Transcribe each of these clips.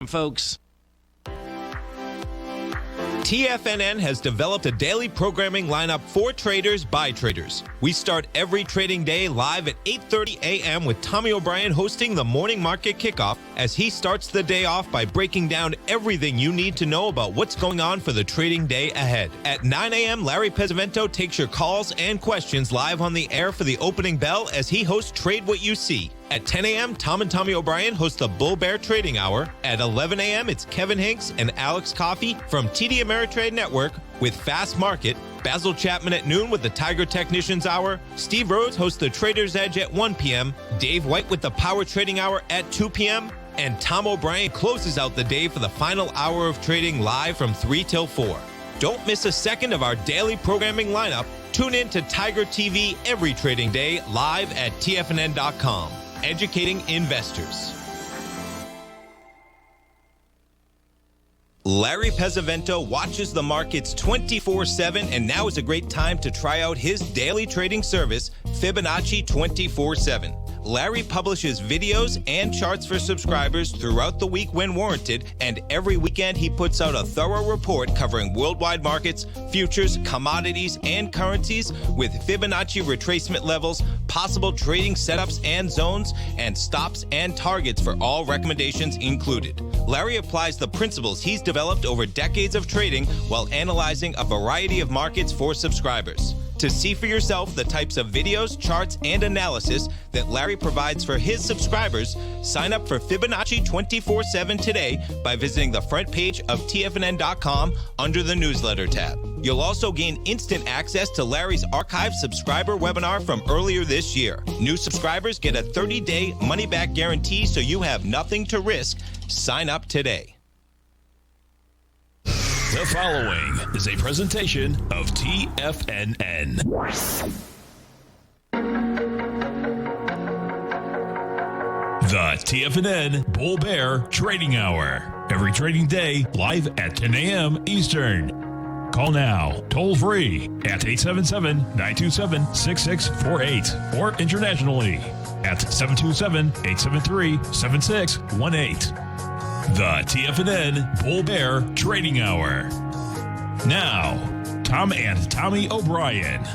Folks. TFNN has developed a daily programming lineup for traders by traders. We start every trading day live at 8:30 a.m. with Tommy O'Brien hosting the morning market kickoff as he starts the day off by breaking down everything you need to know about what's going on for the trading day ahead. At 9 a.m., Larry Pesavento takes your calls and questions live on the air for the opening bell as he hosts Trade What You See. At 10 a.m., Tom and Tommy O'Brien host the Bull Bear Trading Hour. At 11 a.m., it's Kevin Hinks and Alex Coffey from TD Ameritrade Network with Fast Market. Basil Chapman at noon with the Tiger Technicians Hour. Steve Rhodes hosts the Trader's Edge at 1 p.m. Dave White with the Power Trading Hour at 2 p.m. And Tom O'Brien closes out the day for the final hour of trading live from 3 till 4. Don't miss a second of our daily programming lineup. Tune in to Tiger TV every trading day live at TFNN.com. Educating investors. Larry Pesavento watches the markets 24/7, and now is a great time to try out his daily trading service, Fibonacci 24/7. Larry publishes videos and charts for subscribers throughout the week when warranted, and every weekend he puts out a thorough report covering worldwide markets, futures, commodities, and currencies with Fibonacci retracement levels, possible trading setups and zones, and stops and targets for all recommendations included. Larry applies the principles he's developed over decades of trading while analyzing a variety of markets for subscribers. To see for yourself the types of videos, charts, and analysis that Larry provides for his subscribers, sign up for Fibonacci 24/7 today by visiting the front page of TFNN.com under the newsletter tab. You'll also gain instant access to Larry's archived subscriber webinar from earlier this year. New subscribers get a 30-day money-back guarantee, so you have nothing to risk. Sign up today. The following is a presentation of TFNN. The TFNN Bull Bear Trading Hour. Every trading day, live at 10 a.m. Eastern. Call now, toll free at 877-927-6648 or internationally at 727-873-7618. The TFNN Bull Bear Trading Hour. Now, Tom and Tommy O'Brien.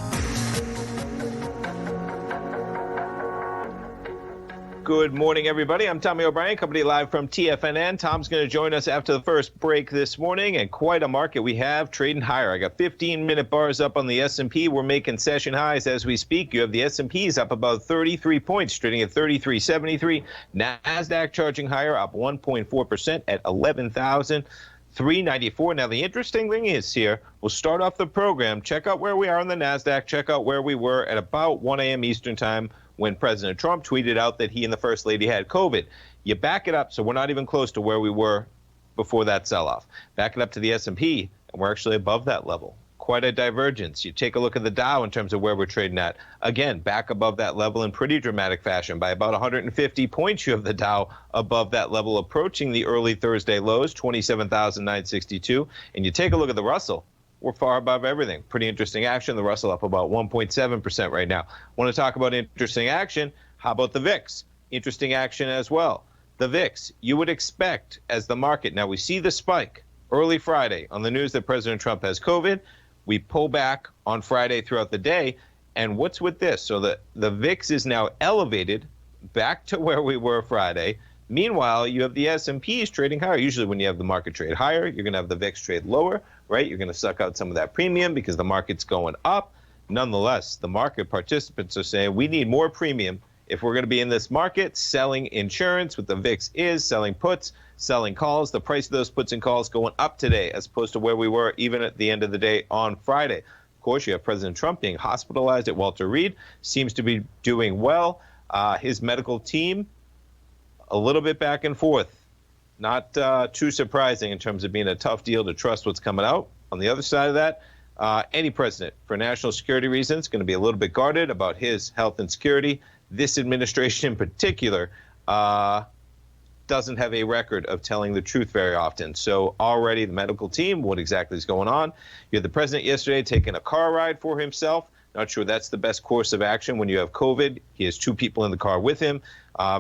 Good morning, everybody. I'm Tommy O'Brien, company live from TFNN. Tom's going to join us after the first break this morning, and quite a market we have trading higher. I got 15-minute bars up on the S&P. We're making session highs as we speak. You have the S&P's up about 33 points, trading at 33.73. NASDAQ charging higher, up 1.4% at 11,394. Now, the interesting thing is here, we'll start off the program. Check out where we are on the NASDAQ. Check out where we were at about 1 a.m. Eastern time when President Trump tweeted out that he and the First Lady had COVID. You back it up, so we're not even close to where we were before that sell-off. Back it up to the S&P, and we're actually above that level. Quite a divergence. You take a look at the Dow in terms of where we're trading at. Again, back above that level in pretty dramatic fashion. By about 150 points, you have the Dow above that level, approaching the early Thursday lows, 27,962. And you take a look at the Russell. We're far above everything. Pretty interesting action. The Russell up about 1.7% right now. Want to talk about interesting action? How about the VIX? Interesting action as well. The VIX, you would expect as the market. Now, we see the spike early Friday on the news that President Trump has COVID. We pull back on Friday throughout the day. And what's with this? So the VIX is now elevated back to where we were Friday. Meanwhile, you have the S&Ps trading higher. Usually when you have the market trade higher, you're going to have the VIX trade lower, right? You're going to suck out some of that premium because the market's going up. Nonetheless, the market participants are saying we need more premium if we're going to be in this market selling insurance. What the VIX is selling puts, selling calls. The price of those puts and calls going up today as opposed to where we were even at the end of the day on Friday. Of course, you have President Trump being hospitalized at Walter Reed. Seems to be doing well. His medical team, a little bit back and forth. Not too surprising in terms of being a tough deal to trust what's coming out. On the other side of that, any president, for national security reasons, going to be a little bit guarded about his health and security. This administration in particular doesn't have a record of telling the truth very often. So already the medical team, what exactly is going on? You had the president yesterday taking a car ride for himself. Not sure that's the best course of action when you have COVID. He has 2 people in the car with him.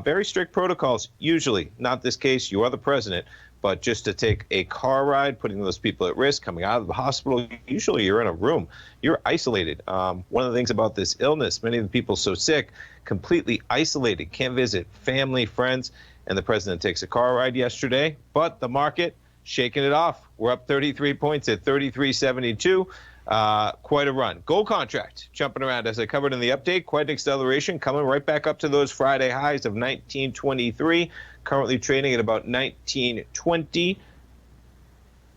Very strict protocols, usually. Not this case. You are the president. But just to take a car ride, putting those people at risk, coming out of the hospital, usually you're in a room, you're isolated. One of the things about this illness, many of the people so sick, completely isolated, can't visit family, friends, and the president takes a car ride yesterday. But the market shaking it off. We're up 33 points at 33.72. Quite a run. Gold contract jumping around, as I covered in the update. Quite an acceleration, coming right back up to those Friday highs of 1923. Currently trading at about 1920.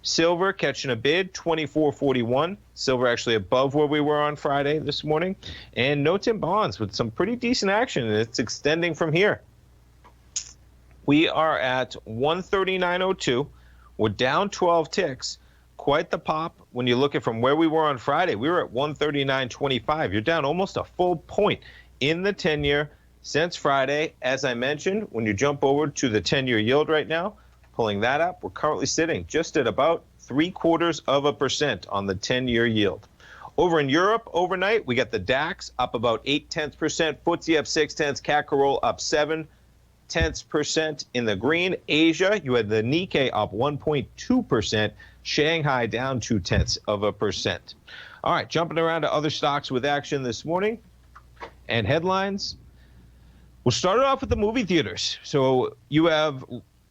Silver catching a bid, 24.41. Silver actually above where we were on Friday this morning. And notes and bonds with some pretty decent action, and it's extending from here. We are at 139.02. We're down 12 ticks. Quite the pop when you look at from where we were on Friday. We were at 139.25. You're down almost a full point in the 10-year since Friday. As I mentioned, when you jump over to the 10-year yield right now, pulling that up, we're currently sitting just at about 0.75% on the 10-year yield. Over in Europe overnight, we got the DAX up about 0.8%, FTSE up 0.6, CAC Roll up 0.7% in the green. Asia, you had the Nikkei up 1.2%, Shanghai down 0.2%. All right, jumping around to other stocks with action this morning and headlines. We'll start it off with the movie theaters. So you have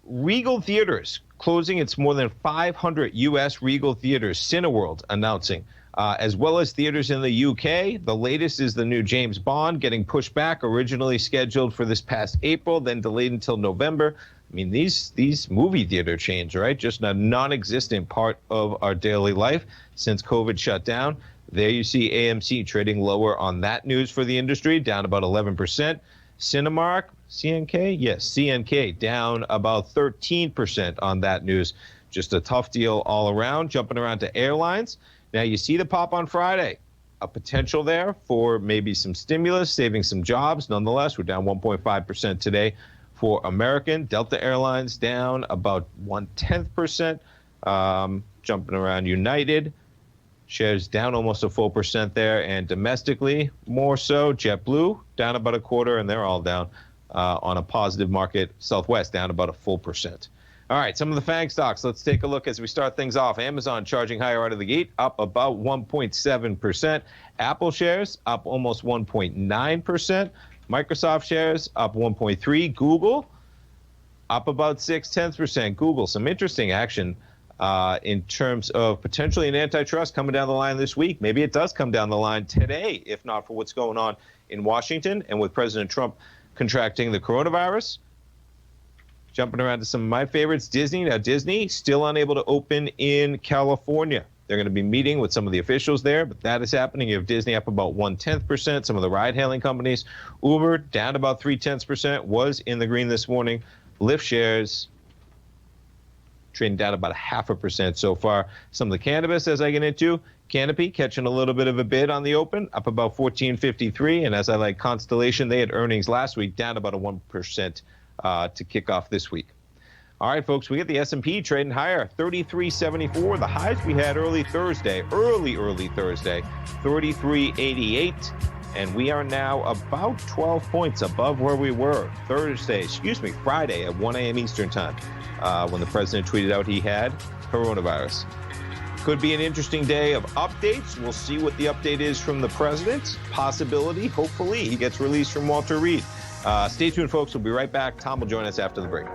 Regal Theaters closing its more than 500 U.S. Regal Theaters, Cineworld announcing, as well as theaters in the UK. The latest is the new James Bond getting pushed back, originally scheduled for this past April, then delayed until November. I mean, these movie theater chains, right, just a non-existent part of our daily life since COVID shut down. There you see AMC trading lower on that news for the industry, down about 11%. Cinemark, CNK? Yes, CNK down about 13% on that news. Just a tough deal all around. Jumping around to airlines. Now you see the pop on Friday. A potential there for maybe some stimulus, saving some jobs. Nonetheless, we're down 1.5% today for American. Delta Airlines down about 0.1%. Jumping around United. Shares down almost a full percent there, and domestically more so. JetBlue down about 0.25%, and they're all down on a positive market. Southwest down about a full percent. All right, some of the FANG stocks. Let's take a look as we start things off. Amazon charging higher out of the gate, up about 1.7%. Apple shares up almost 1.9%. Microsoft shares up 1.3%. Google up about 0.6%. Google, some interesting action in terms of potentially an antitrust coming down the line this week. Maybe it does come down the line today, if not for what's going on in Washington and with President Trump contracting the coronavirus. Jumping around to some of my favorites, Disney. Now, Disney still unable to open in California. They're going to be meeting with some of the officials there, but that is happening. You have Disney up about 0.1%. Some of the ride-hailing companies, Uber down about 0.3%, was in the green this morning. Lyft shares trading down about 0.5% so far. Some of the cannabis, as I get into, Canopy catching a little bit of a bid on the open, up about 14.53. And as I like Constellation, they had earnings last week, down about a 1% to kick off this week. All right, folks, we get the S&P trading higher, 33.74. The highs we had early Thursday, 33.88. And we are now about 12 points above where we were Friday at 1 a.m. Eastern time, when the president tweeted out he had coronavirus. Could be an interesting day of updates. We'll see what the update is from the president. Possibility, hopefully, he gets released from Walter Reed. Stay tuned, folks. We'll be right back. Tom will join us after the break.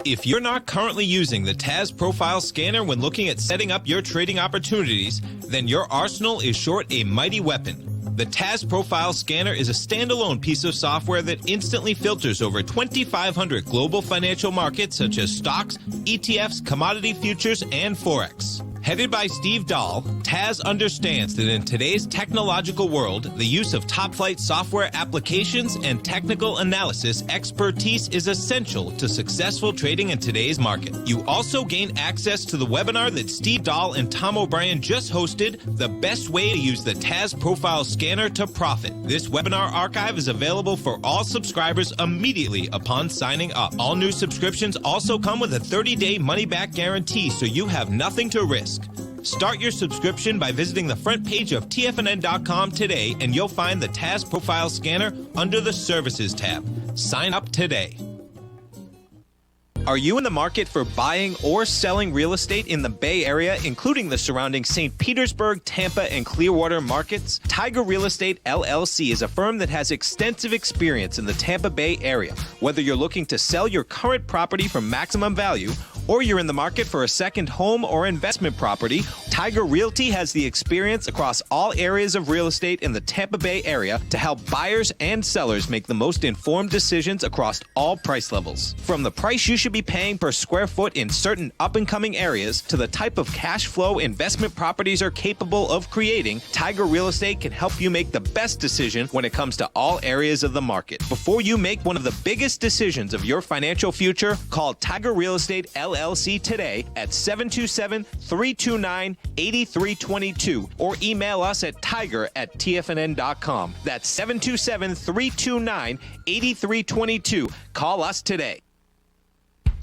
If you're not currently using the TAS Profile Scanner when looking at setting up your trading opportunities, then your arsenal is short a mighty weapon. The TAS Profile Scanner is a standalone piece of software that instantly filters over 2,500 global financial markets such as stocks, ETFs, commodity futures, and Forex. Headed by Steve Dahl, TAS understands that in today's technological world, the use of top-flight software applications and technical analysis expertise is essential to successful trading in today's market. You also gain access to the webinar that Steve Dahl and Tom O'Brien just hosted, The Best Way to Use the TAS Profile Scanner to Profit. This webinar archive is available for all subscribers immediately upon signing up. All new subscriptions also come with a 30-day money-back guarantee, so you have nothing to risk. Start your subscription by visiting the front page of TFNN.com today, and you'll find the TAS Profile Scanner under the Services tab. Sign up today. Are you in the market for buying or selling real estate in the Bay Area, including the surrounding St. Petersburg, Tampa, and Clearwater markets? Tiger Real Estate LLC is a firm that has extensive experience in the Tampa Bay area. Whether you're looking to sell your current property for maximum value, or you're in the market for a second home or investment property, Tiger Realty has the experience across all areas of real estate in the Tampa Bay area to help buyers and sellers make the most informed decisions across all price levels. From the price you should be paying per square foot in certain up-and-coming areas to the type of cash flow investment properties are capable of creating, Tiger Real Estate can help you make the best decision when it comes to all areas of the market. Before you make one of the biggest decisions of your financial future, call Tiger Real Estate LLC today at 727-329-8322 or email us at tiger@tfnn.com. That's 727-329-8322. Call us today.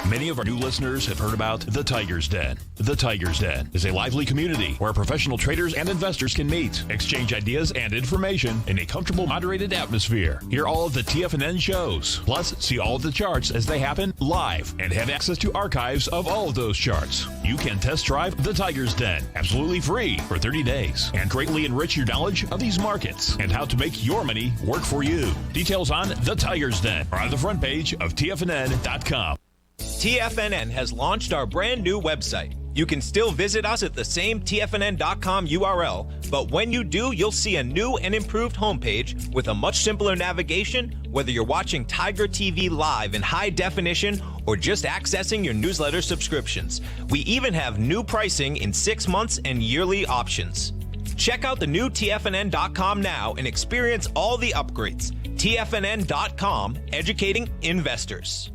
Many of our new listeners have heard about The Tiger's Den. The Tiger's Den is a lively community where professional traders and investors can meet, exchange ideas and information in a comfortable, moderated atmosphere. Hear all of the TFNN shows, plus see all of the charts as they happen live and have access to archives of all of those charts. You can test drive The Tiger's Den absolutely free for 30 days and greatly enrich your knowledge of these markets and how to make your money work for you. Details on The Tiger's Den are on the front page of TFNN.com. TFNN has launched our brand new website. You can still visit us at the same TFNN.com URL, but when you do, you'll see a new and improved homepage with a much simpler navigation, whether you're watching Tiger TV live in high definition or just accessing your newsletter subscriptions. We even have new pricing in 6 months and yearly options. Check out the new TFNN.com now and experience all the upgrades. TFNN.com, educating investors.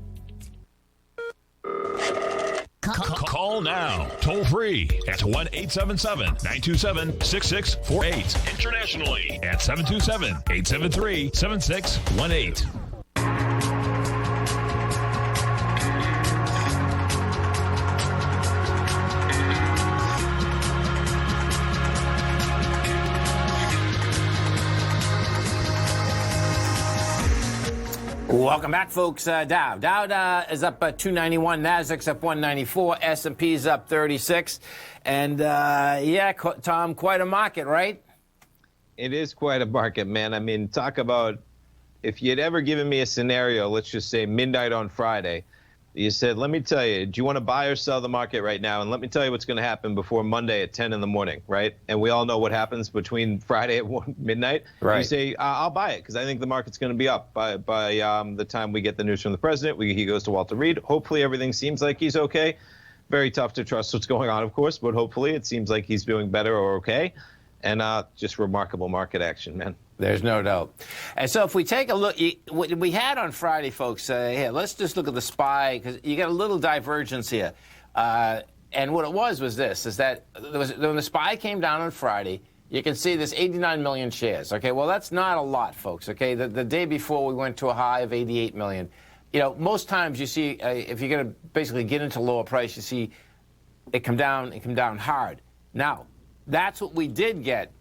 Call now, toll free at 1-877-927-6648. Internationally at 727-873-7618. Welcome back, folks. Dow is up 291, Nasdaq's up 194, S&P's up 36, and Tom, quite a market, right? It is quite a market, man. I mean, talk about if you'd ever given me a scenario, let's just say midnight on Friday, you said, let me tell you, do you want to buy or sell the market right now? And let me tell you what's going to happen before Monday at 10 in the morning, right? And we all know what happens between Friday at midnight. Right. You say, I'll buy it because I think the market's going to be up by the time we get the news from the president. He goes to Walter Reed. Hopefully everything seems like he's okay. Very tough to trust what's going on, of course, but hopefully it seems like he's doing better or okay. And just remarkable market action, man. There's no doubt. And so if we take a look, what we had on Friday, folks, here, let's just look at the SPY, because you got a little divergence here. And what it was this, is that when the SPY came down on Friday, you can see this 89 million shares. Okay, well, that's not a lot, folks. Okay, the day before we went to a high of 88 million. You know, most times you see, if you're going to basically get into lower price, you see it come down hard. Now, that's what we did get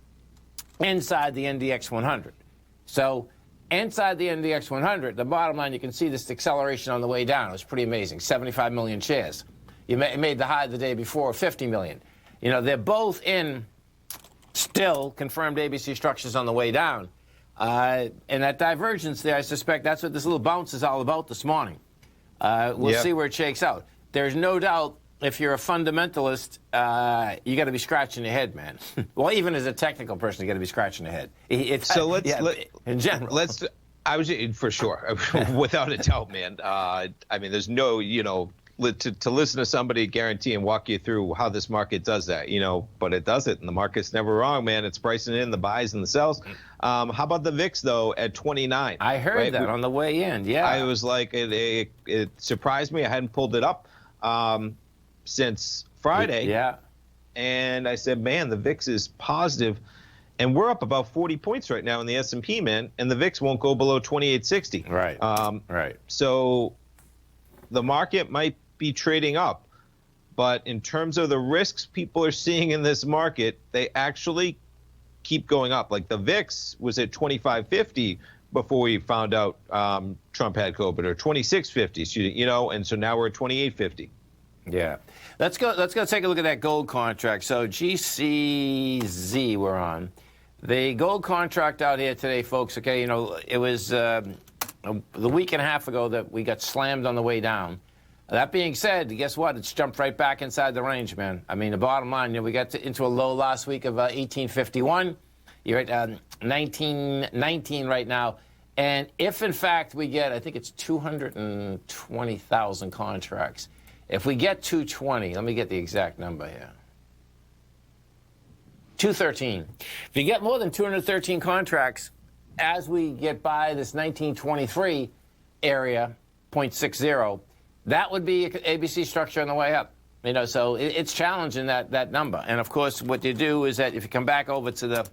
inside the NDX 100. So inside the NDX 100, the bottom line, you can see this acceleration on the way down. It was pretty amazing, 75 million shares. You made the high the day before, 50 million. You know, they're both in still confirmed ABC structures on the way down. And that divergence there, I suspect that's what this little bounce is all about this morning. We'll see where it shakes out. There's no doubt if you're a fundamentalist, you got to be scratching your head, man. Well, even as a technical person, you got to be scratching your head. In general. I was for sure, without a doubt, man. I mean, there's no, to listen to somebody guarantee and walk you through how this market does that, but it does it, and the market's never wrong, man. It's pricing in the buys and the sells. How about the VIX though at 29? I heard that on the way in. Yeah, I was like, it surprised me. I hadn't pulled it up since Friday. Yeah. And I said, man, the VIX is positive, and we're up about 40 points right now in the S&P, man, and the VIX won't go below 2860. Right. Right. So the market might be trading up, but in terms of the risks people are seeing in this market, they actually keep going up. Like the VIX was at 2550 before we found out Trump had COVID, or 2650, and so now we're at 2850. Yeah. Let's go take a look at that gold contract. So GCZ we're on. The gold contract out here today, folks, okay, it was the week and a half ago that we got slammed on the way down. That being said, guess what? It's jumped right back inside the range, man. I mean, the bottom line, we got into a low last week of 1851. You're at 1919 right now. And if, in fact, we get, I think it's 220,000 contracts. If we get 220, let me get the exact number here. 213. If you get more than 213 contracts, as we get by this 1923 area, 0.60, that would be ABC structure on the way up. So it's challenging that number. And, of course, what you do is that if you come back over to the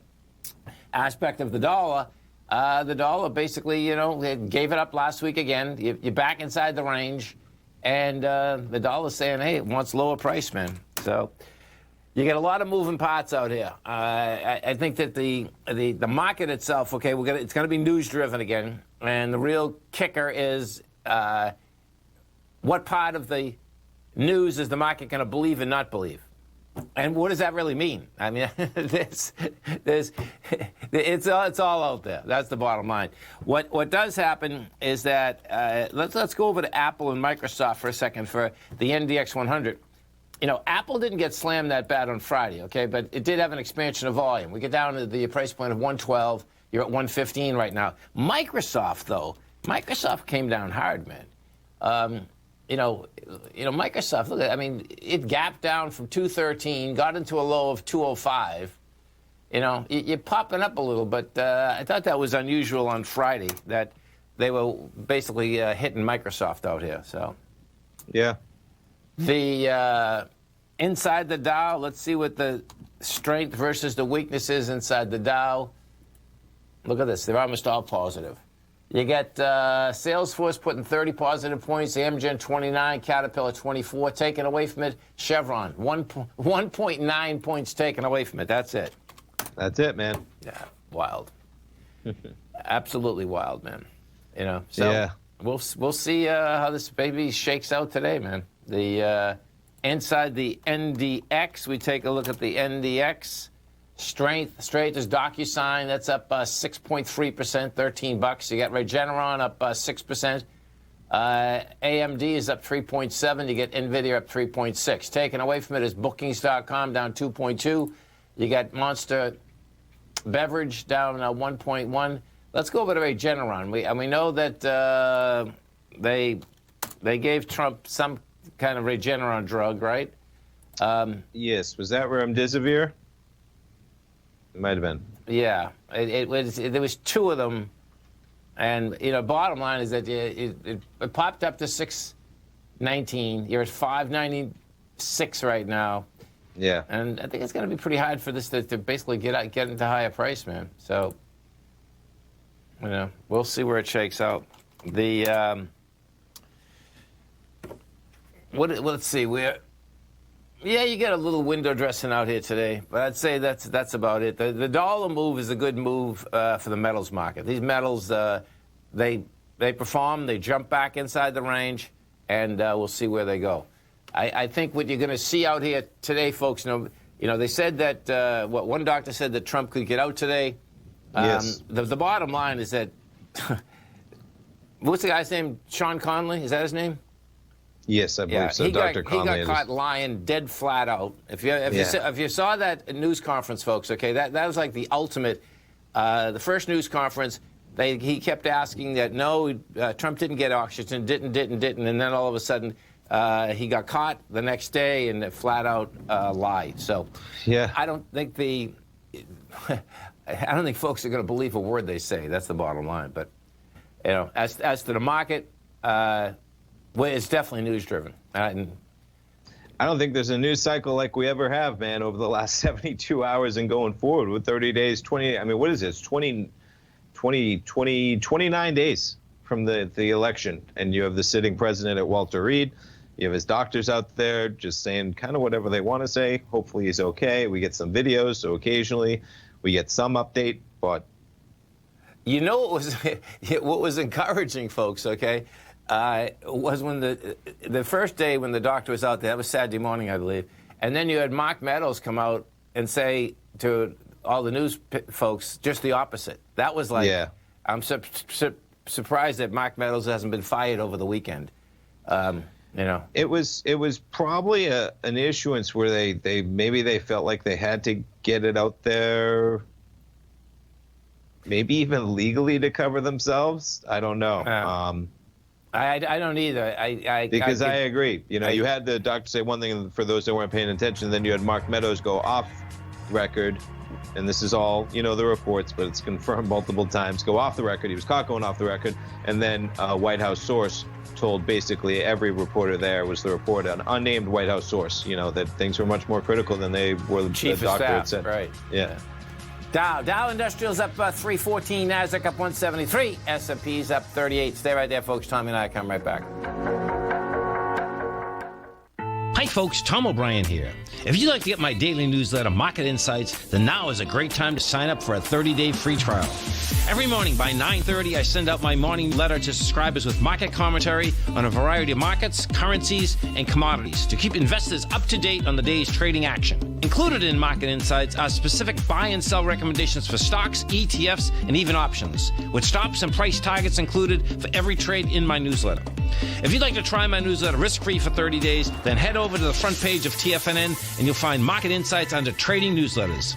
aspect of the dollar basically, gave it up last week again. You're back inside the range. And the dollar's saying, hey, it wants lower price, man. So you get a lot of moving parts out here. I think that the market itself, okay, it's going to be news-driven again. And the real kicker is what part of the news is the market going to believe and not believe? And what does that really mean? I mean, it's all out there. That's the bottom line. What does happen is that let's go over to Apple and Microsoft for a second for the NDX 100. Apple didn't get slammed that bad on Friday, okay, but it did have an expansion of volume. We get down to the price point of 112. You're at 115 right now. Microsoft, though, came down hard, man. Microsoft, look at it. I mean, it gapped down from 213, got into a low of 205. You're popping up a little, but I thought that was unusual on Friday that they were basically hitting Microsoft out here. So, yeah. The inside the Dow, let's see what the strength versus the weakness is inside the Dow. Look at this. They're almost all positive. You get Salesforce putting 30 positive points, Amgen 29, Caterpillar 24, taken away from it. Chevron, 1.9 points taken away from it. That's it. That's it, man. Yeah, wild. Absolutely wild, man. So yeah. We'll see how this baby shakes out today, man. The inside the NDX, we take a look at the NDX. Strength is DocuSign. That's up 6.3%, $13. You get Regeneron up 6%. AMD is up 3.7. You get NVIDIA up 3.6. Taken away from it is Bookings.com down 2.2. You got Monster Beverage down 1.1. Let's go over to Regeneron. We know that they gave Trump some kind of Regeneron drug, right? Yes. Was that Remdesivir? It might have been. Yeah, there was two of them, and bottom line is that it popped up to 619. You're at 596 right now. Yeah, and I think it's going to be pretty hard for this to basically get into higher price, man. So we'll see where it shakes out. The let's see where. Yeah, you get a little window dressing out here today, but I'd say that's about it. The dollar move is a good move for the metals market. These metals, they perform, they jump back inside the range, and we'll see where they go. I think what you're going to see out here today, folks, they said that one doctor said that Trump could get out today. Yes. The bottom line is that what's the guy's name? Sean Conley, is that his name? Yes, I believe so. Dr. Conley. He got caught lying dead flat out. If you saw that news conference, folks, okay, that was like the ultimate. The first news conference, he kept asking that no, Trump didn't get oxygen, didn't, and then all of a sudden he got caught the next day and flat out lied. So yeah, I don't think folks are going to believe a word they say. That's the bottom line. But as to the market. Well, it's definitely news-driven. I don't think there's a news cycle like we ever have, man, over the last 72 hours and going forward with 30 days, 20. I mean, what is this? 29 days from the election. And you have the sitting president at Walter Reed. You have his doctors out there just saying kind of whatever they want to say. Hopefully he's okay. We get some videos, so occasionally we get some update. But You know what was what was encouraging, folks, okay, was when the first day when the doctor was out there, that was Saturday morning, I believe, and then you had Mark Meadows come out and say to all the news folks just the opposite. That was like, yeah. I'm surprised that Mark Meadows hasn't been fired over the weekend. You know, it was probably an issuance where they felt like they had to get it out there, maybe even legally to cover themselves. I don't know. I don't either. Because I agree. You know, you had the doctor say one thing for those that weren't paying attention. Then you had Mark Meadows go off record, and this is all, you know, the reports, but it's confirmed multiple times. Go off the record. He was caught going off the record, and then a White House source told basically every reporter there was the report, an unnamed White House source, you know, that things were much more critical than they were. Chief the doctor of staff, had said. right? Yeah. Dow Industrials up 314, Nasdaq up 173, S&P's up 38. Stay right there, folks. Tommy and I come right back. Hi, folks. Tom O'Brien here. If you'd like to get my daily newsletter, Market Insights, then now is a great time to sign up for a 30-day free trial. Every morning by 9:30, I send out my morning letter to subscribers with market commentary on a variety of markets, currencies, and commodities to keep investors up to date on the day's trading action. Included in Market Insights are specific buy and sell recommendations for stocks, ETFs, and even options, with stops and price targets included for every trade in my newsletter. If you'd like to try my newsletter risk-free for 30 days, then head over to the front page of TFNN and you'll find Market Insights under Trading Newsletters.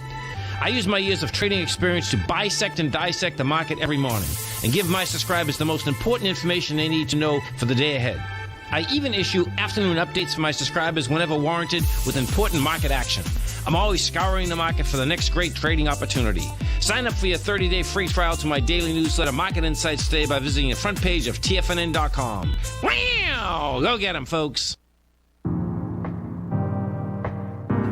I use my years of trading experience to bisect and dissect the market every morning and give my subscribers the most important information they need to know for the day ahead. I even issue afternoon updates for my subscribers whenever warranted with important market action. I'm always scouring the market for the next great trading opportunity. Sign up for your 30-day free trial to my daily newsletter, Market Insights, today by visiting the front page of TFNN.com. Wow! Go get them, folks.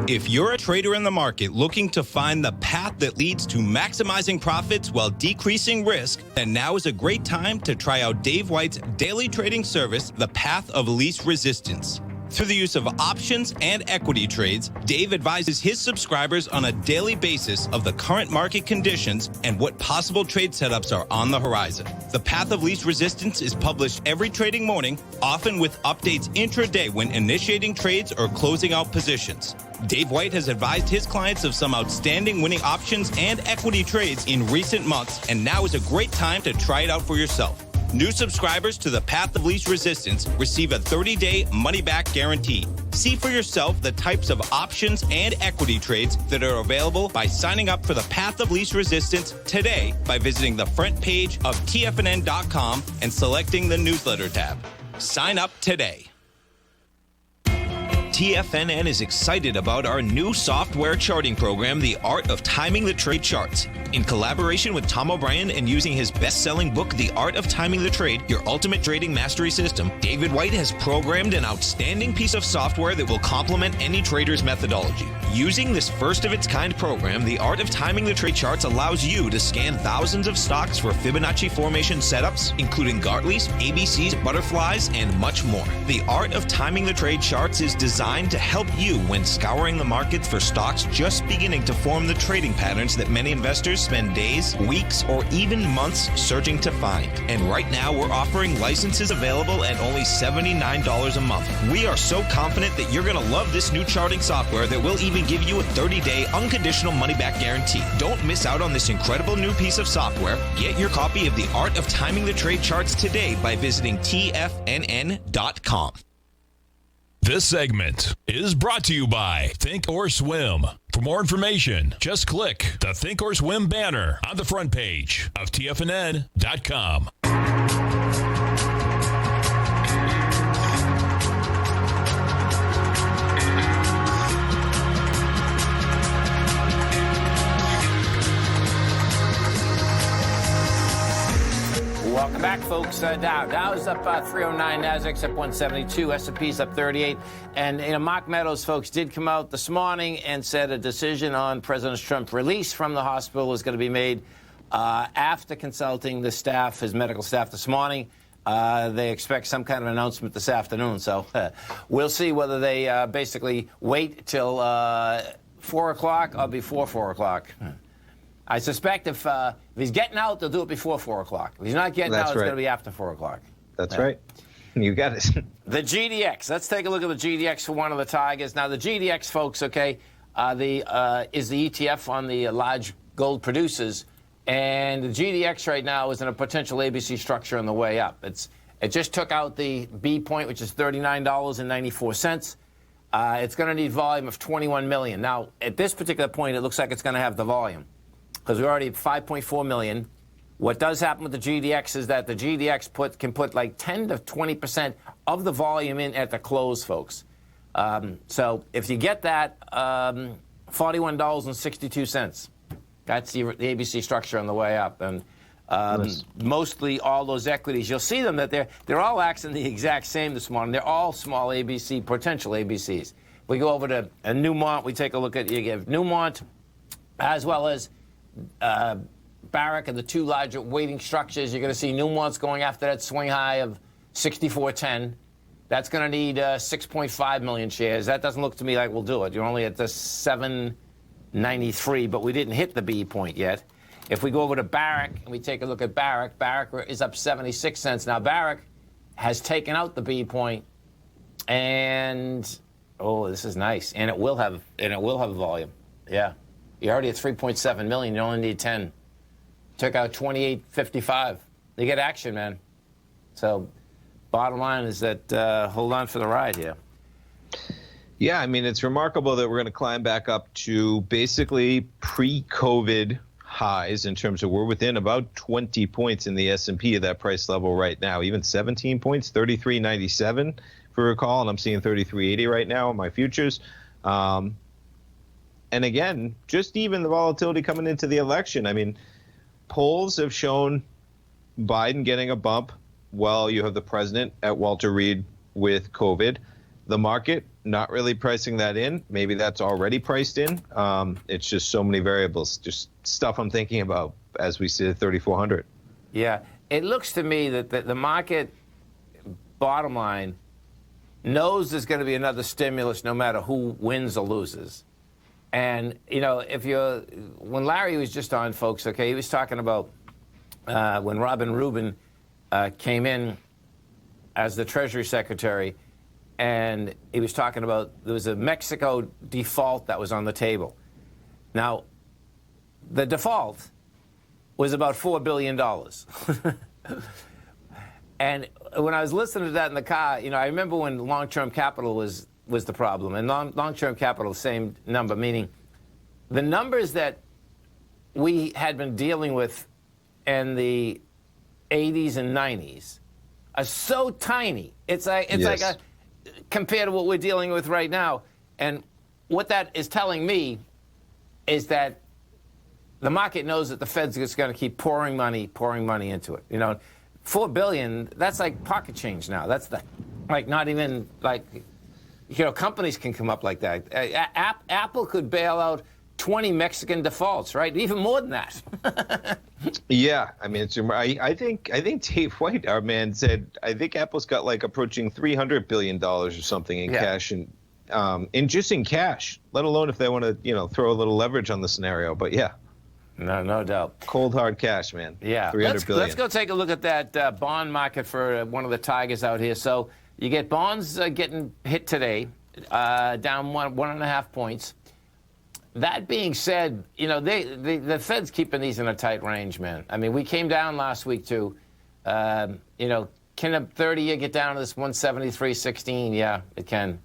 If you're a trader in the market looking to find the path that leads to maximizing profits while decreasing risk, then now is a great time to try out Dave White's daily trading service, The Path of Least Resistance. Through the use of options and equity trades, Dave advises his subscribers on a daily basis of the current market conditions and what possible trade setups are on the horizon. The Path of Least Resistance is published every trading morning, often with updates intraday when initiating trades or closing out positions. Dave White has advised his clients of some outstanding winning options and equity trades in recent months, and now is a great time to try it out for yourself. New subscribers to the Path of Least Resistance receive a 30-day money-back guarantee. See for yourself the types of options and equity trades that are available by signing up for the Path of Least Resistance today by visiting the front page of TFNN.com and selecting the newsletter tab. Sign up today. TFNN is excited about our new software charting program, The Art of Timing the Trade Charts. In collaboration with Tom O'Brien and using his best-selling book, The Art of Timing the Trade, Your Ultimate Trading Mastery System, David White has programmed an outstanding piece of software that will complement any trader's methodology. Using this first-of-its-kind program, The Art of Timing the Trade Charts allows you to scan thousands of stocks for Fibonacci formation setups, including Gartley's, ABC's, butterflies, and much more. The Art of Timing the Trade Charts is designed to help you when scouring the markets for stocks just beginning to form the trading patterns that many investors spend days, weeks, or even months searching to find. And right now, we're offering licenses available at only $79 a month. We are so confident that you're going to love this new charting software that will even give you a 30-day unconditional money-back guarantee. Don't miss out on this incredible new piece of software. Get your copy of The Art of Timing the Trade Charts today by visiting TFNN.com. This segment is brought to you by Think or Swim. For more information, just click the Think or Swim banner on the front page of TFNN.com. Welcome back, folks. Dow's up 309, Nasdaq's up 172, S&P's up 38. And Mark Meadows, folks, did come out this morning and said a decision on President Trump's release from the hospital is going to be made after consulting the staff, his medical staff, this morning. They expect some kind of announcement this afternoon. So we'll see whether they basically wait till 4 o'clock or before 4 o'clock. I suspect if he's getting out, they'll do it before 4 o'clock. If he's not getting out, it's going to be after 4 o'clock. That's right. You got it. The GDX. Let's take a look at the GDX for one of the Tigers. Now, the GDX, folks, okay, is the ETF on the large gold producers. And the GDX right now is in a potential ABC structure on the way up. It just took out the B point, which is $39.94. It's going to need volume of 21 million. Now, at this particular point, it looks like it's going to have the volume because we already have 5.4 million. What does happen with the GDX is that the GDX can put like 10 to 20% of the volume in at the close, folks. So if you get that, $41.62. That's the ABC structure on the way up. And mostly all those equities, you'll see them that they're all acting the exact same this morning. They're all small ABC, potential ABCs. We go over to Newmont. We take a look at, you give Newmont as well as Barrick and the two larger weighting structures. You're going to see Newmont's going after that swing high of 64.10. That's going to need 6.5 million shares. That doesn't look to me like we'll do it. You're only at the 793, but we didn't hit the B point yet. If we go over to Barrick and we take a look at Barrick, Barrick is up 76 cents. Now, Barrick has taken out the B point, and this is nice. And it will have volume. Yeah. You're already at 3.7 million. You only need 10. Took out 28.55. They get action, man. So, bottom line is that hold on for the ride here. Yeah, I mean, it's remarkable that we're going to climb back up to basically pre-COVID highs in terms of we're within about 20 points in the S&P of that price level right now. Even 17 points, 33.97 if you recall, and I'm seeing 33.80 right now in my futures. And again, just even the volatility coming into the election. I mean, polls have shown Biden getting a bump while you have the president at Walter Reed with COVID. The market not really pricing that in. Maybe that's already priced in. It's just so many variables, just stuff I'm thinking about as we sit at 3,400. Yeah, it looks to me that the market, bottom line, knows there's going to be another stimulus no matter who wins or loses. And, you know, when Larry was just on, folks, okay, he was talking about when Robin Rubin came in as the Treasury Secretary, and he was talking about there was a Mexico default that was on the table. Now, the default was about $4 billion. And when I was listening to that in the car, you know, I remember when long-term capital was the problem. And long-term capital, same number, meaning the numbers that we had been dealing with in the 80s and 90s are so tiny. It's like compared to what we're dealing with right now. And what that is telling me is that the market knows that the Fed's just going to keep pouring money into it. You know, $4 billion, that's like pocket change now. That's not even like, you know, companies can come up like that. Apple could bail out 20 Mexican defaults, right? Even more than that. Yeah, I mean, I think Dave White, our man, said I think Apple's got like approaching $300 billion or something in cash, and just in cash. Let alone if they want to, you know, throw a little leverage on the scenario. But yeah, no doubt, cold hard cash, man. Yeah, $300 billion. Let's go take a look at that bond market for one of the Tigers out here. So you get bonds getting hit today, down 1.5 points. That being said, you know, the Fed's keeping these in a tight range, man. I mean, we came down last week too. You know, can a 30-year get down to this 173.16? Yeah, it can.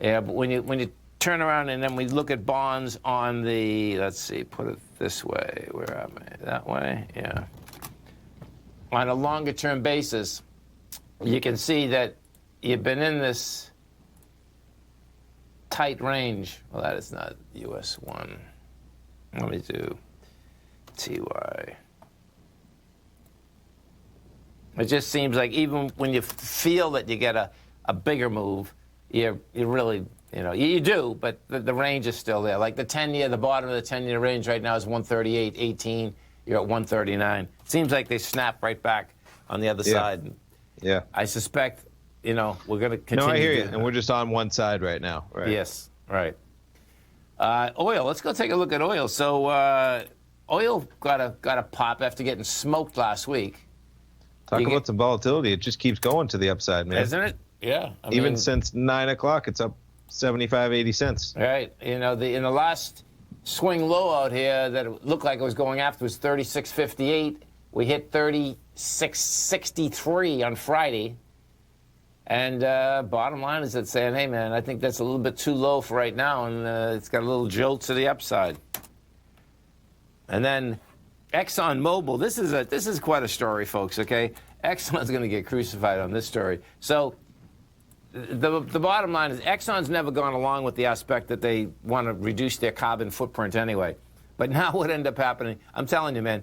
Yeah, but when you turn around and then we look at bonds on the, let's see, put it this way. Where am I? That way? Yeah. On a longer-term basis, you can see that you've been in this tight range. Well, that is not US 1. Let me do TY. It just seems like even when you feel that you get a bigger move, you really, you know, you do, but the range is still there. Like the 10-year, the bottom of the 10-year range right now is 138.18. You're at 139. Seems like they snap right back on the other side. Yeah. I suspect, you know, we're going to continue. No, I hear you. And we're just on one side right now. Right. Yes, right. Oil. Let's go take a look at oil. So oil got a pop after getting smoked last week. Talk about some volatility. It just keeps going to the upside, man. Isn't it? Yeah. Even since 9 o'clock, it's up 75, 80 cents. Right. You know, in the last swing low out here that it looked like it was going after was 36.58. We hit 36.63 on Friday. And bottom line is that saying, hey, man, I think that's a little bit too low for right now, and it's got a little jolt to the upside. And then ExxonMobil, this is quite a story, folks, okay? Exxon's going to get crucified on this story. So the bottom line is Exxon's never gone along with the aspect that they want to reduce their carbon footprint anyway. But now what ended up happening, I'm telling you, man,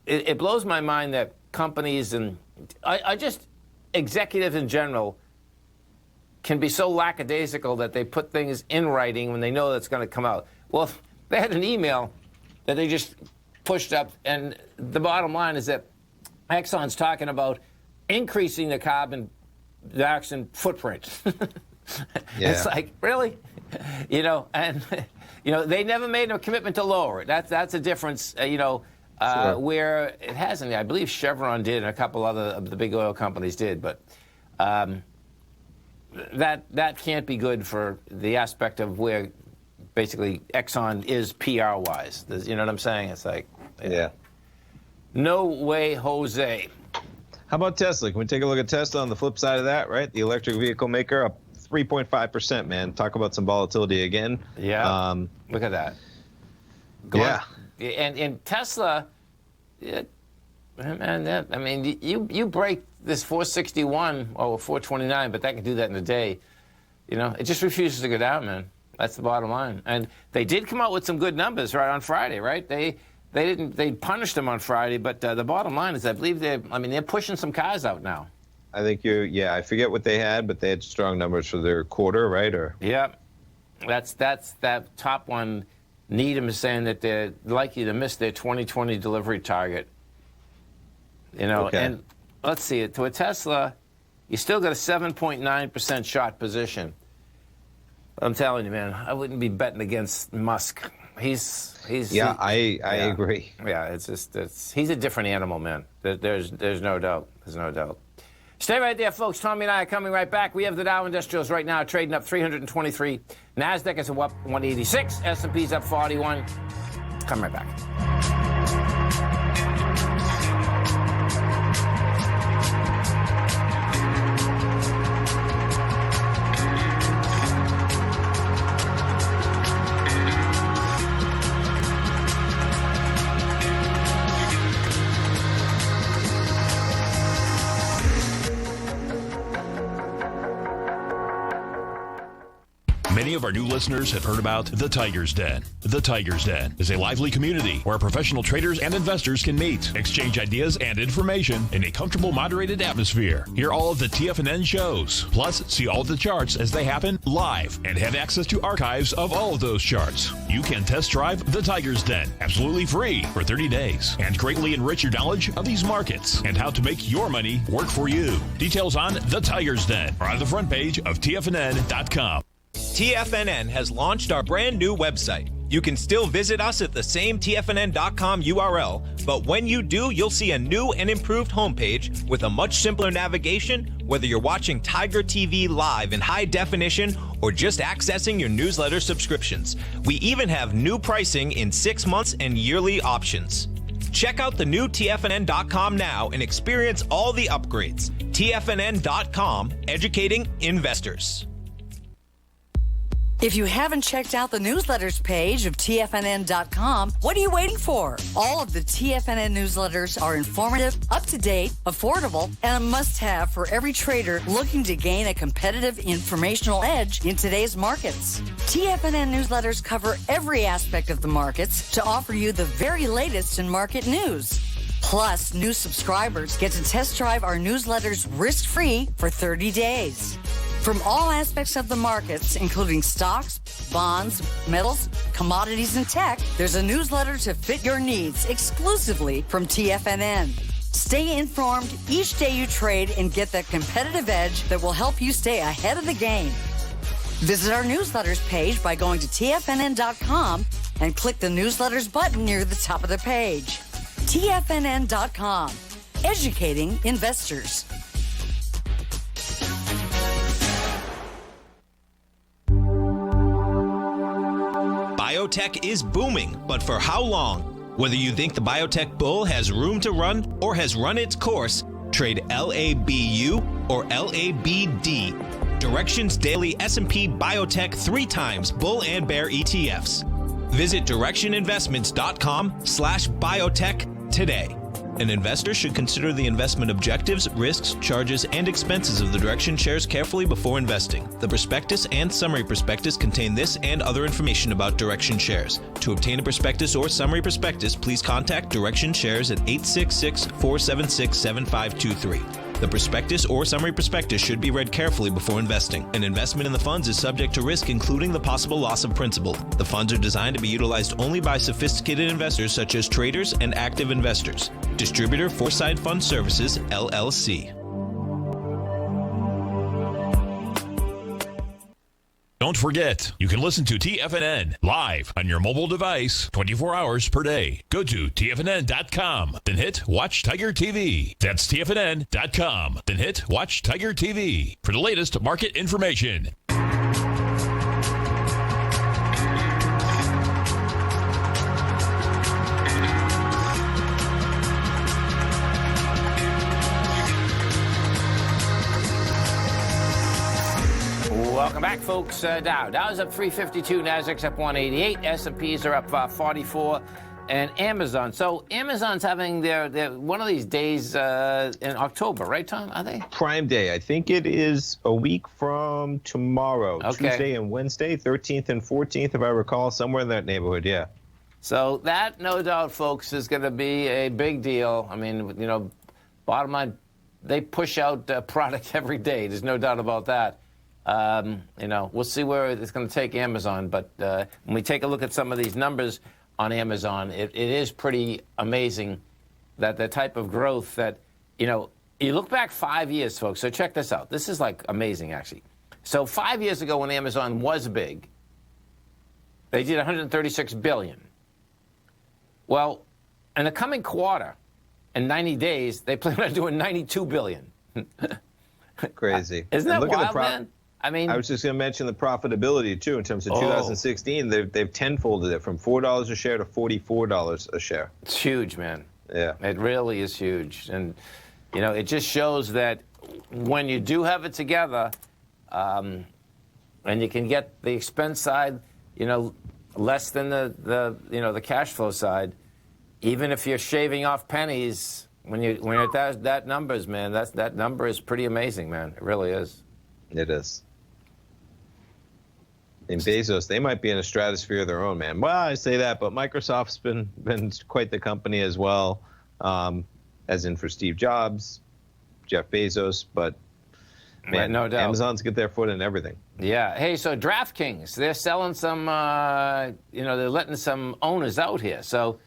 it blows my mind that companies and I just executives in general can be so lackadaisical that they put things in writing when they know that's going to come out. Well, they had an email that they just pushed up, and the bottom line is that Exxon's talking about increasing the carbon dioxide footprint. Yeah. It's like, really? You know, and, you know, they never made a commitment to lower it. That's a difference, you know, Sure. where it hasn't. I believe Chevron did, and a couple other of the big oil companies did, but that can't be good for the aspect of where basically Exxon is PR-wise. You know what I'm saying? It's like, Yeah. no way, Jose. How about Tesla? Can we take a look at Tesla on the flip side of that, right? The electric vehicle maker up 3.5%, man. Talk about some volatility again. Yeah. Look at that. Yeah. And Tesla, man, I mean, you break this 461 or 429, but that can do that in a day. You know, it just refuses to go down, man. That's the bottom line. And they did come out with some good numbers right on Friday, right? They punished them on Friday, but the bottom line is I believe they're pushing some cars out now. I think I forget what they had, but they had strong numbers for their quarter, right? Or yeah, that's that top one. Needham is saying that they're likely to miss their 2020 delivery target. You know, Okay. and let's see it. To a Tesla, you still got a 7.9% short position. I'm telling you, man, I wouldn't be betting against Musk. He's yeah, I agree. Yeah, he's a different animal, man. There's no doubt. There's no doubt. Stay right there, folks. Tommy and I are coming right back. We have the Dow Industrials right now trading up 323. NASDAQ is up 186. S&P's up 41. Come right back. Many of our new listeners have heard about the Tiger's Den. The Tiger's Den is a lively community where professional traders and investors can meet, exchange ideas and information in a comfortable, moderated atmosphere. Hear all of the TFNN shows, plus see all of the charts as they happen live and have access to archives of all of those charts. You can test drive the Tiger's Den absolutely free for 30 days and greatly enrich your knowledge of these markets and how to make your money work for you. Details on the Tiger's Den are on the front page of TFNN.com. TFNN has launched our brand new website. You can still visit us at the same TFNN.com URL, but when you do, you'll see a new and improved homepage with a much simpler navigation, whether you're watching Tiger TV live in high definition or just accessing your newsletter subscriptions. We even have new pricing in 6 months and yearly options. Check out the new TFNN.com now and experience all the upgrades. TFNN.com, educating investors. If you haven't checked out the newsletters page of TFNN.com, what are you waiting for? All of the TFNN newsletters are informative, up-to-date, affordable, and a must-have for every trader looking to gain a competitive informational edge in today's markets. TFNN newsletters cover every aspect of the markets to offer you the very latest in market news. Plus, new subscribers get to test drive our newsletters risk-free for 30 days. From all aspects of the markets, including stocks, bonds, metals, commodities, and tech, there's a newsletter to fit your needs exclusively from TFNN. Stay informed each day you trade and get that competitive edge that will help you stay ahead of the game. Visit our newsletters page by going to TFNN.com and click the newsletters button near the top of the page. TFNN.com, educating investors. Biotech is booming, but for how long? Whether you think the biotech bull has room to run or has run its course, trade LABU or LABD. Direction's daily S&P Biotech 3 times bull and bear ETFs. Visit directioninvestments.com/biotech today. An investor should consider the investment objectives, risks, charges, and expenses of the Direction shares carefully before investing. The prospectus and summary prospectus contain this and other information about Direction shares. To obtain a prospectus or summary prospectus, please contact Direction shares at 866-476-7523. The prospectus or summary prospectus should be read carefully before investing. An investment in the funds is subject to risk, including the possible loss of principal. The funds are designed to be utilized only by sophisticated investors such as traders and active investors. Distributor Foreside Fund Services, LLC. Don't forget, you can listen to TFNN live on your mobile device 24 hours per day. Go to TFNN.com, then hit Watch Tiger TV. That's TFNN.com, then hit Watch Tiger TV for the latest market information. Welcome back, folks. Dow's up 352, Nasdaq's up 188, S&Ps are up 44, and Amazon. So Amazon's having their one of these days in October, right, Tom? Are they? Prime Day. I think it is a week from tomorrow, Okay. Tuesday and Wednesday, 13th and 14th, if I recall, somewhere in that neighborhood, yeah. So that, no doubt, folks, is going to be a big deal. I mean, you know, bottom line, they push out product every day. There's no doubt about that. You know, we'll see where it's going to take Amazon. But when we take a look at some of these numbers on Amazon, it is pretty amazing that the type of growth that, you know, you look back 5 years, folks. So check this out. This is like amazing, actually. So 5 years ago when Amazon was big, they did $136 billion. Well, in the coming quarter, in 90 days, they plan on doing $92 billion. Crazy. Isn't that And look at wild, man? I mean, I was just going to mention the profitability, too, in terms of 2016. They've tenfolded it from $4 a share to $44 a share. it's huge, man. Yeah. It really is huge. And, you know, it just shows that when you do have it together, and you can get the expense side, you know, less than the cash flow side, even if you're shaving off pennies, when you're at that numbers, man, that number is pretty amazing, man. It really is. It is. And Bezos, they might be in a stratosphere of their own, man. Well, I say that, but Microsoft's been quite the company as well, as in for Steve Jobs, Jeff Bezos, but man, no doubt. Amazon's got their foot in everything. Yeah. Hey, so DraftKings, they're selling some, they're letting some owners out here. So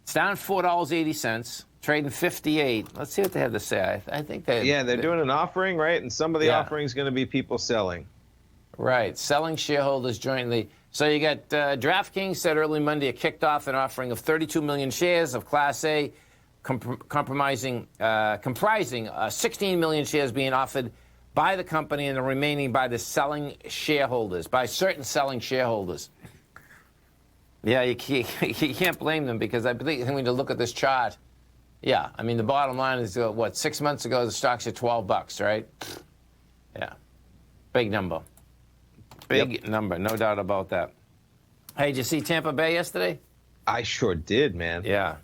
it's down $4.80, trading 58. Let's see what they have to say. I think they're doing an offering, right? And some of the offering's going to be people selling. Right, selling shareholders jointly. So you got DraftKings said early Monday it kicked off an offering of 32 million shares of Class A, comprising 16 million shares being offered by the company and the remaining by the selling shareholders, by certain selling shareholders. Yeah, you can't blame them because I think when you look at this chart, yeah, I mean, the bottom line is, 6 months ago, the stocks at $12, right? Yeah, big number. Big number, no doubt about that. Hey, did you see Tampa Bay yesterday? I sure did, man. Yeah,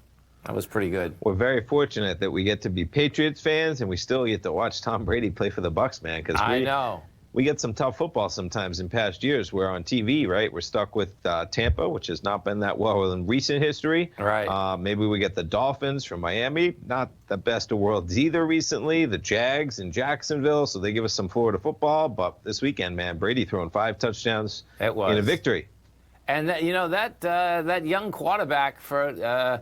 that was pretty good. We're very fortunate that we get to be Patriots fans and we still get to watch Tom Brady play for the Bucs, man. Because I know. We get some tough football sometimes in past years. We're on TV, right? We're stuck with Tampa, which has not been that well in recent history. Right. Maybe we get the Dolphins from Miami. Not the best of worlds either recently. The Jags in Jacksonville, so they give us some Florida football. But this weekend, man, Brady throwing 5 touchdowns in a victory. And that young quarterback for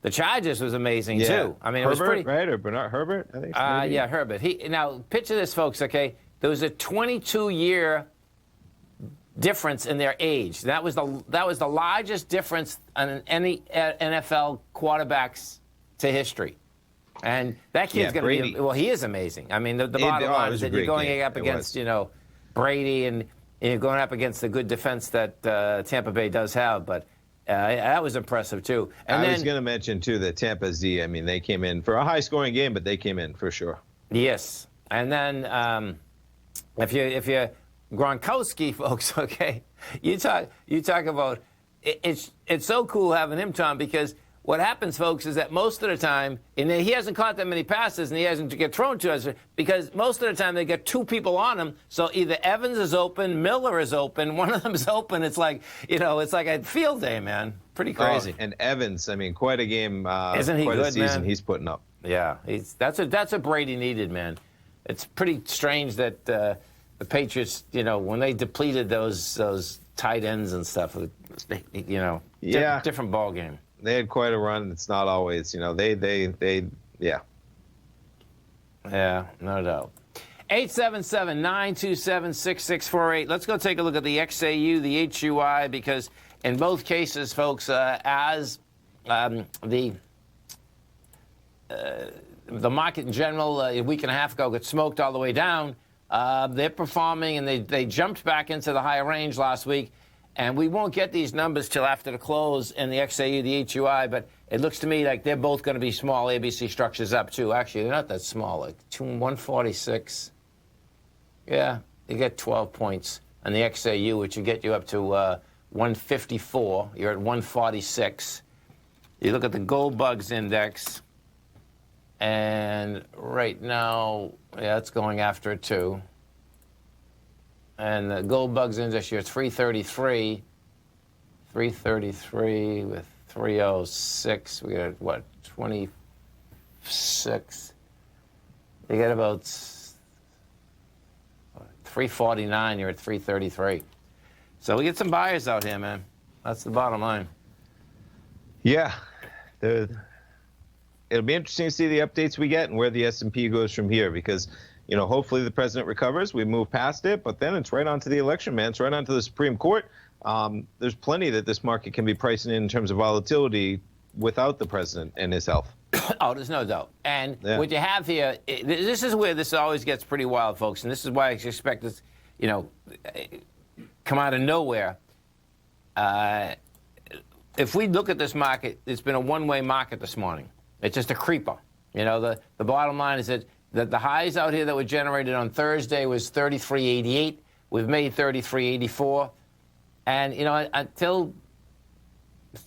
the Chargers was amazing too. I mean, Herbert, it was pretty right? Or Bernard Herbert, I think. Yeah, Herbert. Now picture this, folks. Okay, there was a 22-year difference in their age. That was the largest difference in any NFL quarterbacks to history. And that kid's going to be, well, he is amazing. I mean, the bottom line is that you're going up against, Brady, and you're going up against the good defense that Tampa Bay does have. But that was impressive, too. And I was going to mention, too, that Tampa Z, I mean, they came in for a high-scoring game, but they came in for sure. Yes. And then if you're Gronkowski, folks, okay, you talk about it's so cool having him, Tom, because what happens, folks, is that most of the time, and he hasn't caught that many passes, and he hasn't get thrown to us, because most of the time they get two people on him. So either Evans is open, Miller is open, one of them is open. It's like, it's like a field day, man. Pretty crazy. And Evans, I mean, quite a game. Isn't he quite good, a season man? He's putting up. Yeah, that's what Brady needed, man. It's pretty strange that the Patriots, when they depleted those tight ends and stuff, different ball game. They had quite a run. It's not always, yeah. Yeah, no doubt. 877-927-6648. Let's go take a look at the XAU, the HUI, because in both cases, folks, as the market in general a week and a half ago got smoked all the way down, they're performing, and they jumped back into the higher range last week. And we won't get these numbers till after the close in the XAU, the HUI, but it looks to me like they're both going to be small ABC structures up, too. Actually, they're not that small, like 146. Yeah, you get 12 points on the XAU, which will get you up to 154. You're at 146. You look at the Gold Bugs Index, and right now, yeah, it's going after it, too. And the Gold Bugs Index, you're 333. 333 with 306. We got, 26? You get about 349. You're at 333. So we get some buyers out here, man. That's the bottom line. Yeah. It'll be interesting to see the updates we get and where the S&P goes from here, because hopefully the president recovers. We move past it, but then it's right on to the election, man. It's right on to the Supreme Court. There's plenty that this market can be pricing in terms of volatility without the president and his health. Oh, there's no doubt. And what you have here, this is where this always gets pretty wild, folks, and this is why I expect this, come out of nowhere. If we look at this market, it's been a one-way market this morning. It's just a creeper. The bottom line is that the highs out here that were generated on Thursday was 33.88. We've made 33.84. And, until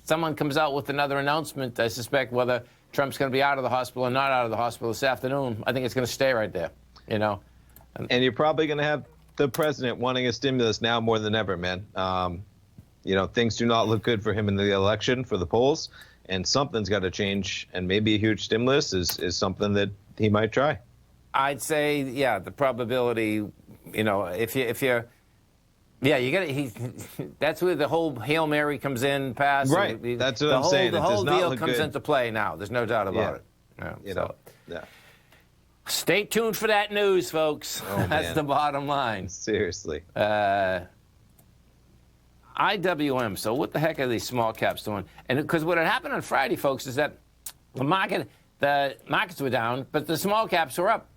someone comes out with another announcement, I suspect whether Trump's going to be out of the hospital or not out of the hospital this afternoon, I think it's going to stay right there, And you're probably going to have the president wanting a stimulus now more than ever, man. Things do not look good for him in the election, for the polls, and something's got to change, and maybe a huge stimulus is something that he might try. I'd say, yeah, the probability, if you're, yeah, you got to. That's where the whole Hail Mary comes in, pass. Right. That's what I'm saying. The whole deal comes into play now. There's no doubt about it. Yeah. Stay tuned for that news, folks. Oh, That's the bottom line. Seriously. IWM. So what the heck are these small caps doing? And because what had happened on Friday, folks, is that the markets were down, but the small caps were up.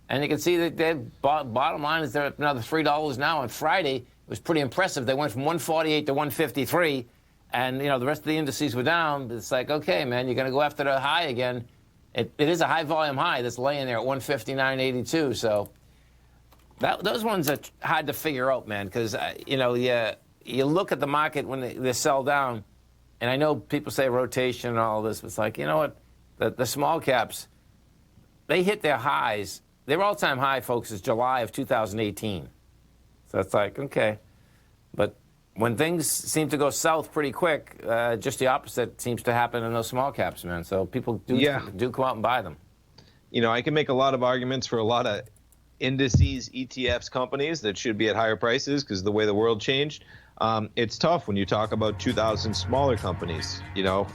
And you can see that their bottom line is they're at another $3 now. On Friday, it was pretty impressive. They went from 148 to 153. And, the rest of the indices were down. It's like, okay, man, you're going to go after the high again. It is a high-volume high that's laying there at 159.82. So those ones are hard to figure out, man, because, you look at the market when they sell down, and I know people say rotation and all this, but it's like, you know what? The small caps, they hit their highs. Their all-time high, folks, is July of 2018. So it's like, okay. But when things seem to go south pretty quick, just the opposite seems to happen in those small caps, man. So people do come out and buy them. I can make a lot of arguments for a lot of indices, ETFs, companies that should be at higher prices because of the way the world changed. It's tough when you talk about 2,000 smaller companies,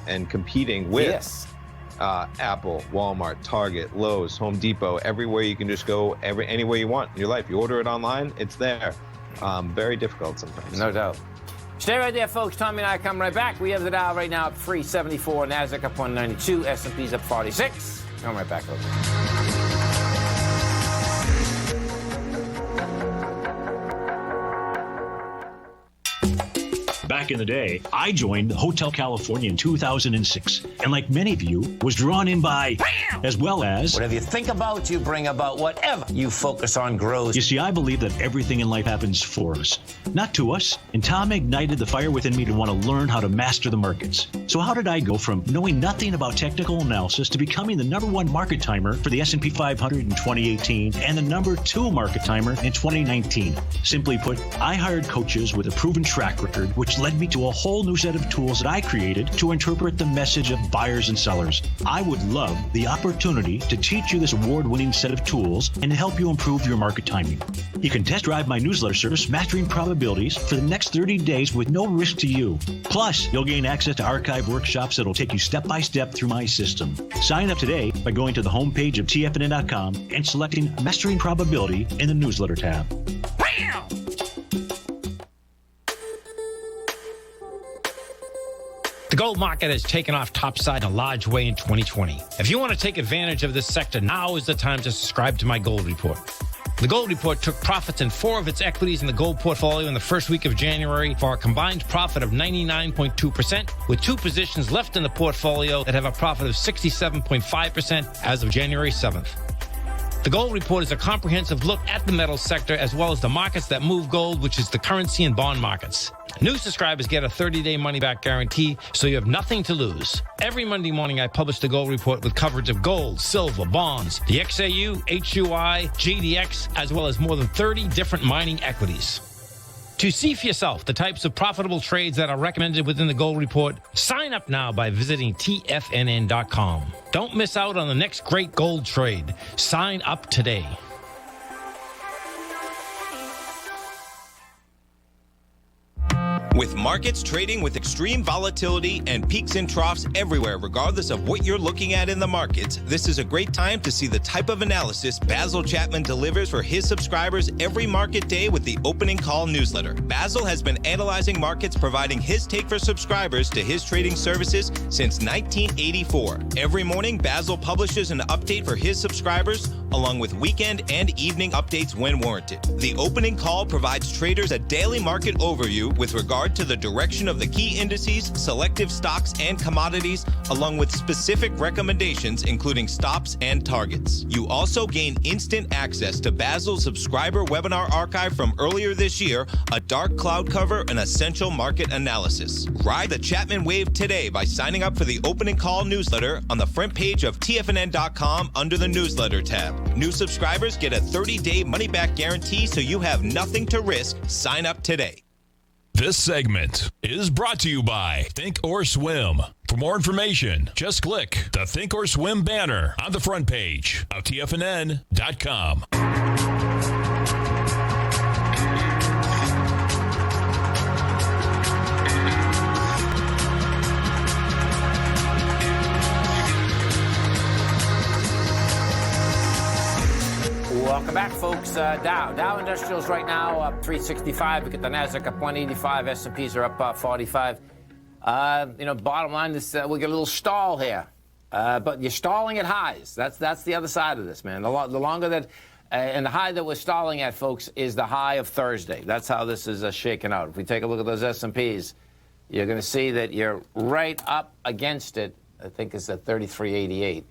and competing with Apple, Walmart, Target, Lowe's, Home Depot, everywhere you can just go, anywhere you want in your life. You order it online, it's there. very difficult sometimes. No doubt. Stay right there, folks. Tommy and I come right back. We have the Dow right now up 374, NASDAQ up 192, S&P's up 46. Come right back, folks. Back in the day, I joined Hotel California in 2006, and like many of you, was drawn in by, BAM! As well as... Whatever you think about, you bring about. Whatever you focus on grows. You see, I believe that everything in life happens for us, not to us. And Tom ignited the fire within me to want to learn how to master the markets. So how did I go from knowing nothing about technical analysis to becoming the #1 market timer for the S&P 500 in 2018 and the #2 market timer in 2019? Simply put, I hired coaches with a proven track record, which led me to a whole new set of tools that I created to interpret the message of buyers and sellers. I would love the opportunity to teach you this award-winning set of tools and to help you improve your market timing. You can test drive my newsletter service, Mastering Probabilities, for the next 30 days with no risk to you. Plus, you'll gain access to archive workshops that'll take you step-by-step through my system. Sign up today by going to the homepage of TFNN.com and selecting Mastering Probability in the newsletter tab. Bam! The gold market has taken off topside in a large way in 2020. If you want to take advantage of this sector, now is the time to subscribe to my gold report. The gold report took profits in 4 of its equities in the gold portfolio in the first week of January for a combined profit of 99.2%, with 2 positions left in the portfolio that have a profit of 67.5% as of January 7th. The gold report is a comprehensive look at the metals sector as well as the markets that move gold, which is the currency and bond markets. New subscribers get a 30-day money-back guarantee, so you have nothing to lose. Every Monday morning, I publish the gold report with coverage of gold, silver, bonds, the XAU, HUI, GDX, as well as more than 30 different mining equities. To see for yourself the types of profitable trades that are recommended within the gold report, sign up now by visiting TFNN.com. Don't miss out on the next great gold trade. Sign up today. With markets trading with extreme volatility and peaks and troughs everywhere, regardless of what you're looking at in the markets, this is a great time to see the type of analysis Basil Chapman delivers for his subscribers every market day with the Opening Call newsletter. Basil has been analyzing markets, providing his take for subscribers to his trading services since 1984. Every morning, Basil publishes an update for his subscribers, along with weekend and evening updates when warranted. The Opening Call provides traders a daily market overview with regard to the direction of the key indices, selective stocks, and commodities, along with specific recommendations, including stops and targets. You also gain instant access to Basil's subscriber webinar archive from earlier this year, a dark cloud cover, and essential market analysis. Ride the Chapman wave today by signing up for the Opening Call newsletter on the front page of TFNN.com under the newsletter tab. New subscribers get a 30-day money-back guarantee, so you have nothing to risk. Sign up today. This segment is brought to you by Think or Swim. For more information, just click the Think or Swim banner on the front page of TFNN.com. Welcome back, folks. Dow Industrials right now up 365. We get the NASDAQ up 185. S&Ps are up 45. Bottom line is we get a little stall here. But you're stalling at highs. That's the other side of this, man. The longer that, and the high that we're stalling at, folks, is the high of Thursday. That's how this is shaking out. If we take a look at those S&Ps, you're going to see that you're right up against it. I think it's at 3388.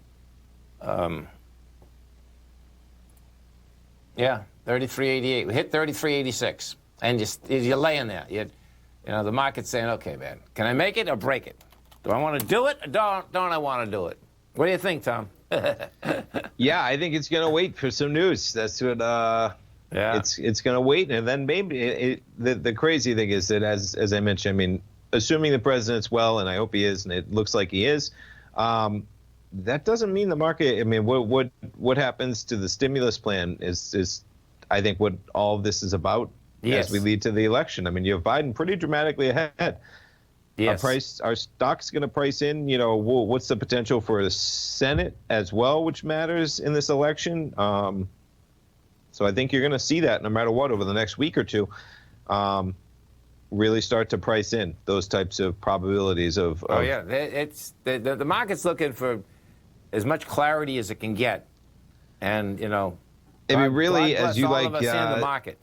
Yeah, 3388. We hit 3386, and you're laying there. The market's saying, "Okay, man, can I make it or break it? Do I want to do it or don't I want to do it?" What do you think, Tom? Yeah, I think it's going to wait for some news. That's what. Yeah. It's going to wait, and then maybe the crazy thing is that as I mentioned, I mean, assuming the president's well, and I hope he is, and it looks like he is. That doesn't mean the market. I mean, what happens to the stimulus plan is I think what all of this is about as we lead to the election. I mean, you have Biden pretty dramatically ahead. Yes. Our stock's going to price in. What's the potential for the Senate as well, which matters in this election. So I think you're going to see that no matter what over the next week or two. really start to price in those types of probabilities of. Oh yeah, it's the market's looking for as much clarity as it can get, and I mean, really, God bless as you all like, of us in the market.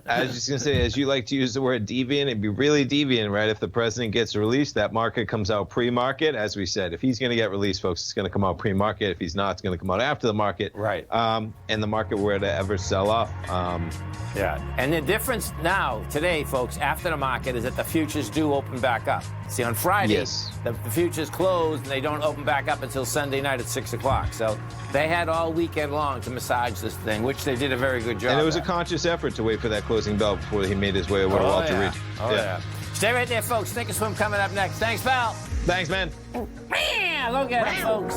I was just going to say, as you like to use the word deviant, it'd be really deviant, right? If the president gets released, that market comes out pre-market. As we said, if he's going to get released, folks, it's going to come out pre-market. If he's not, it's going to come out after the market. Right. And the market were to ever sell off. Yeah. And the difference now, today, folks, after the market, is that the futures do open back up. See, on Friday, Yes. the futures closed, and they don't open back up until Sunday night at 6 o'clock. So they had all weekend long to massage this thing, which they did a very good job. And it was a at. conscious effort to wait for that closing bell before he made his way over to Walter Reed. Oh, yeah. Stay right there, folks. Think of Swim coming up next. Thanks, pal. Thanks, man. Man, look at it, folks.